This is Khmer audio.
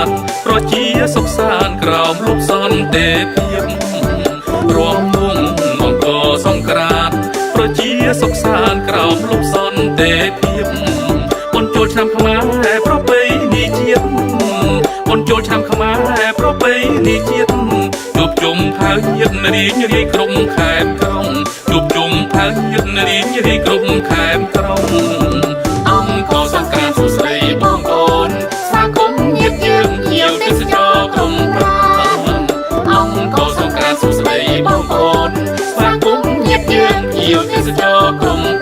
តប្រជាសុខសាន្តក្រោមលុបសន្តិភាពរួមវងអង្គសង្ក្រាតប្រជាសុខសាន្តក្រោមលុបសន្តិភាពបុណ្យចូលឆ្នាំខ្មែរប្រពៃណីជាតិបុណ្យចូលឆ្នាំខ្មែរប្រពៃណីជាតិជួបជុំផៅញាតិរីករាយក្រុមខេត្តក្រុងជួបជុំផៅញាតិរីករាយក្រុមខេត្តក្រុងអង្គសង្ក្រាន្តសុស្ដីបងប្អូនស្វាគមន៍ញាតិយើងភ្ញៀវទេសចរក្រុងប្រាអង្គសង្ក្រាន្តសុស្ដីបងប្អូនស្វាគមន៍ញាតិយើងភ្ញៀវទេសចរក្រុង